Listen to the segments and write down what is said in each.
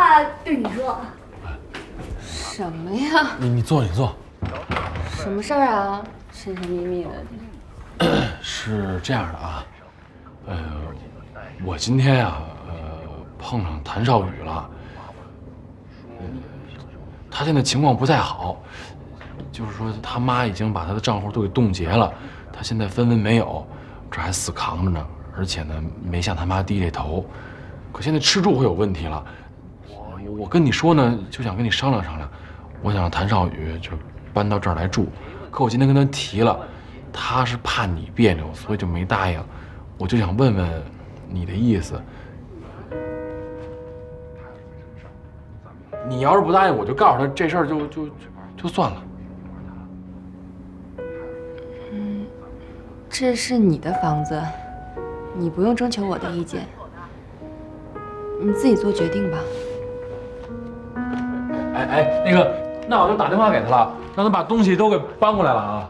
话对你说。什么呀？你坐，你坐。什么事儿啊？神神秘秘的。是这样的啊，我今天呀，碰上谭少宇了。他现在情况不太好，就是说他妈已经把他的账户都给冻结了，他现在分文没有，这还死扛着呢，而且呢没向他妈低这头。可现在吃住会有问题了，我跟你说呢，就想跟你商量商量，我想让谭少宇就搬到这儿来住，可我今天跟他提了，他是怕你别扭，所以就没答应。我就想问问你的意思。你要是不答应，我就告诉他这事儿就算了。这是你的房子，你不用征求我的意见，你自己做决定吧。那个，那我就打电话给他了，让他把东西都给搬过来了啊。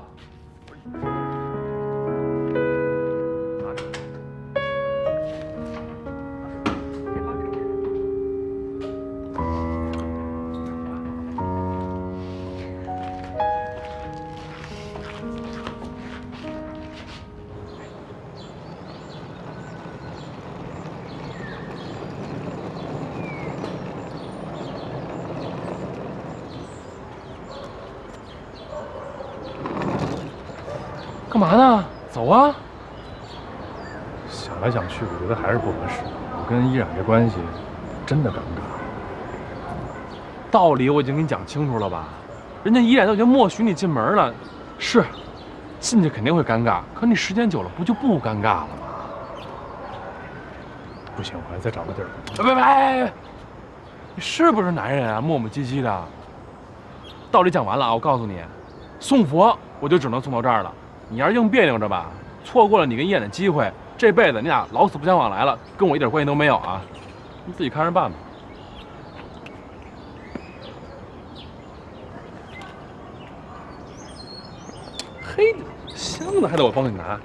干嘛呢？走啊！想来想去，我觉得还是不合适。我跟依然这关系真的尴尬。道理我已经跟你讲清楚了吧？人家依然都已经默许你进门了，是，进去肯定会尴尬，可你时间久了不就不尴尬了吗？不行，我还再找个地儿。别！你是不是男人啊？磨磨唧唧的。道理讲完了啊，我告诉你，送佛我就只能送到这儿了。你要是硬别扭着吧，错过了你跟燕的机会，这辈子你俩老死不相往来了，跟我一点关系都没有啊！你自己看着办吧。嘿，箱子还得我帮你拿。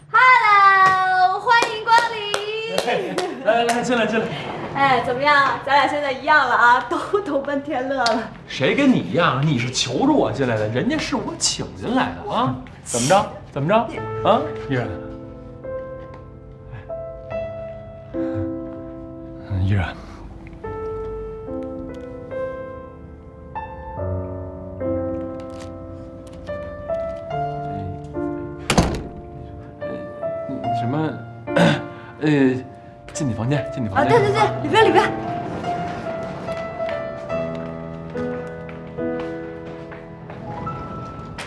Hello， 欢迎光临。来，进来。哎，怎么样？咱俩现在一样了啊，都投奔天乐了。谁跟你一样？你是求着我进来的，人家是我请进来的啊！怎么着？啊，依然，依然，什么？进你房间。啊，对，里边。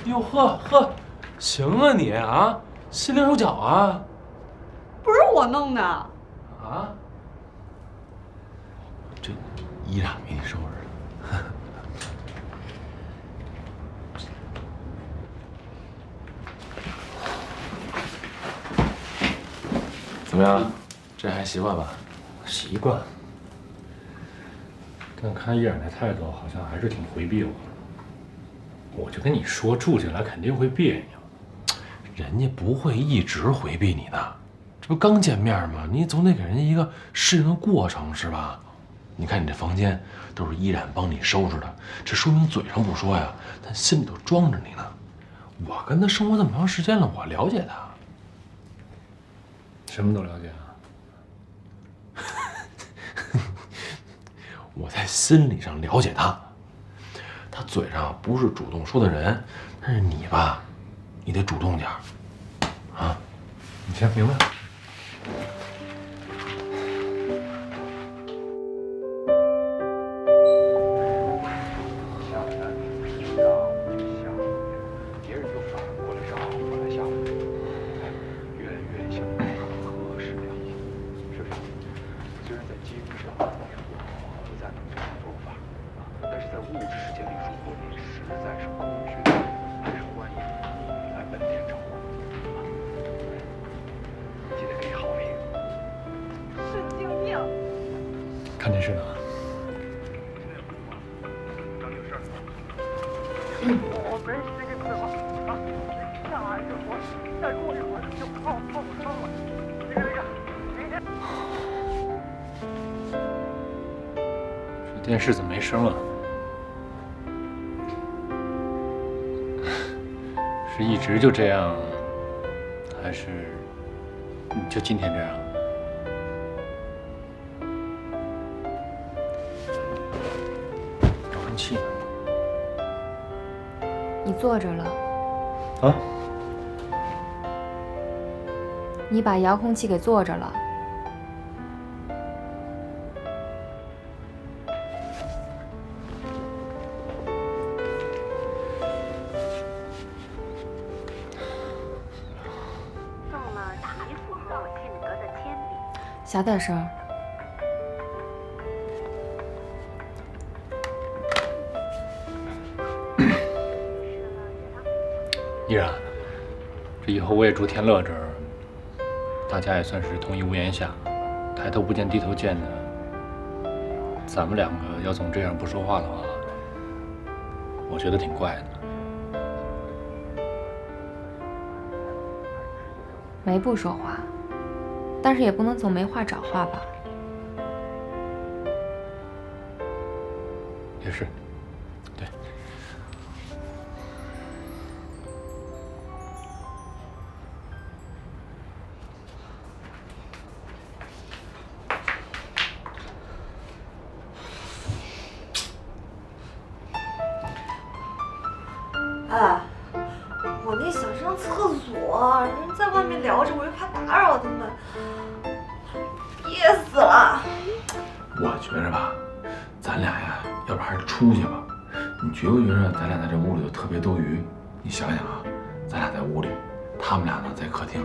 哟呵，行啊你啊，心灵手巧啊！不是我弄的。啊？这依然给你收拾的。怎么样？这还习惯吧？习惯。但看依然那态度，好像还是挺回避我。我就跟你说，住进来肯定会别扭。人家不会一直回避你的，这不刚见面吗？你总得给人家一个适应的过程，是吧？你看你这房间都是依然帮你收拾的，这说明嘴上不说呀，但心里头装着你呢。我跟他生活这么长时间了，我了解他。什么都了解啊？我在心理上了解他。他嘴上不是主动说的人，但是你吧，你得主动点啊！你先明白。看电视呢。我没心思了啊！下一会儿，再过一会儿就泡汤了。那个，明天。电视怎么没声了？是一直就这样，还是就今天这样？遥控器呢？你坐着了。啊？你把遥控器给坐着了。小点声。依然，这以后我也住天乐这儿，大家也算是同一屋檐下，抬头不见低头见的。咱们两个要总这样不说话的话，我觉得挺怪的。没不说话，但是也不能总没话找话吧。也是，对。哎，我那想上厕所，人在外面聊着，我又怕打扰他们，憋死了。我觉着吧，咱俩呀，要不还是出去吧。你觉不觉着咱俩在这屋里头特别多余？你想想啊，咱俩在屋里，他们俩呢在客厅，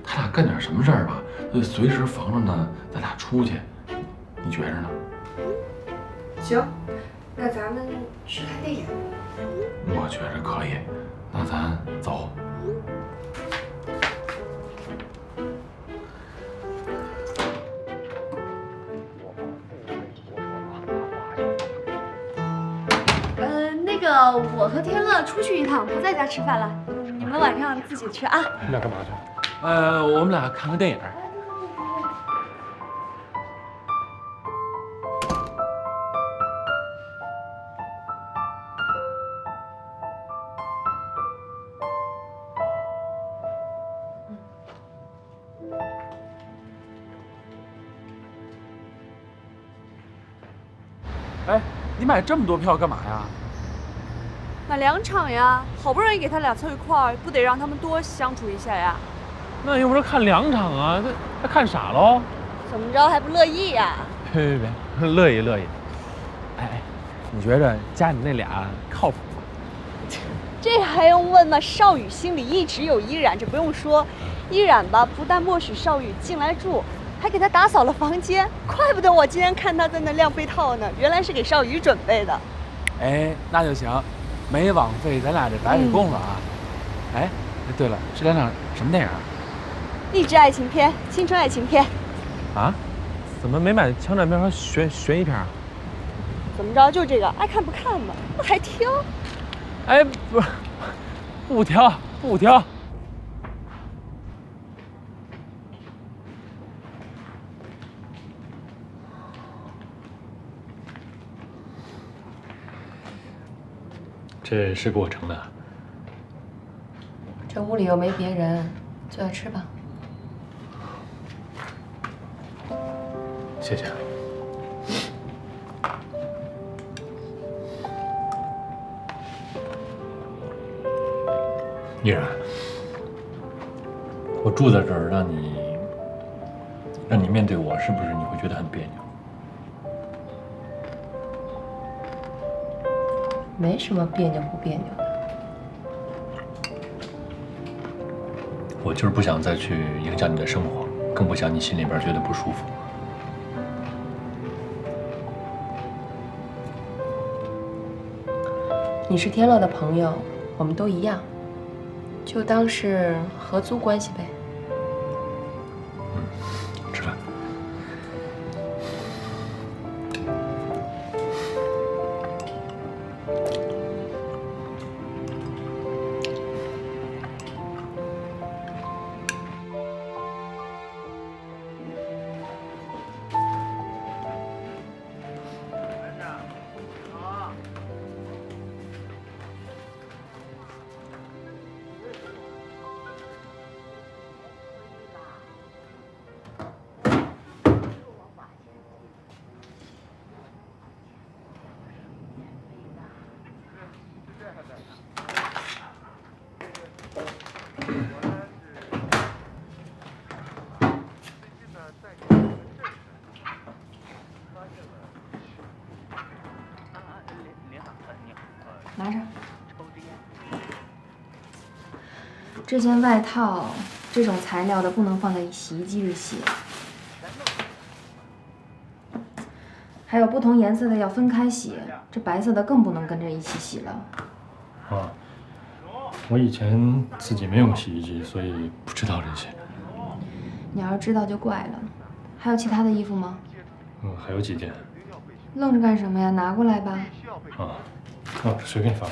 他俩干点什么事儿吧，随时防着呢，咱俩出去。你觉着呢？行，那咱们去看电影。我觉着可以，那咱走。那个我和天乐出去一趟，不在家吃饭了，你们晚上自己吃啊。你俩干嘛去？我们俩看个电影。哎，你买这么多票干嘛呀？买2场呀，好不容易给他俩凑一块儿，不得让他们多相处一下呀？那又不是看2场啊，那看傻喽？怎么着还不乐意呀？别，乐意乐意。哎，你觉着家里那俩靠谱吗？这还用问吗？少宇心里一直有依然，这不用说。依然吧，不但默许少宇进来住，还给他打扫了房间，怪不得我今天看他在那晾被套呢，原来是给少宇准备的。哎，那就行，没网费，咱俩这白给供了啊。哎，对了，是2场什么电影？励志爱情片，青春爱情片。啊？怎么没买枪战片和悬疑片啊？怎么着就这个，爱看不看吧，我还挑。哎，不挑。这是给我盛的。这屋里又没别人，就要吃吧。谢谢。依然，我住在这儿，让你面对我，是不是你会觉得很别扭？没什么别扭不别扭的。我就是不想再去影响你的生活，更不想你心里边觉得不舒服。你是天乐的朋友，我们都一样，就当是合租关系呗。吃饭。拿着。这件外套，这种材料的不能放在洗衣机里洗。还有不同颜色的要分开洗，这白色的更不能跟着一起洗了。啊，我以前自己没用洗衣机，所以不知道这些。你要是知道就怪了。还有其他的衣服吗？还有几件。愣着干什么呀？拿过来吧。啊，那我随便放。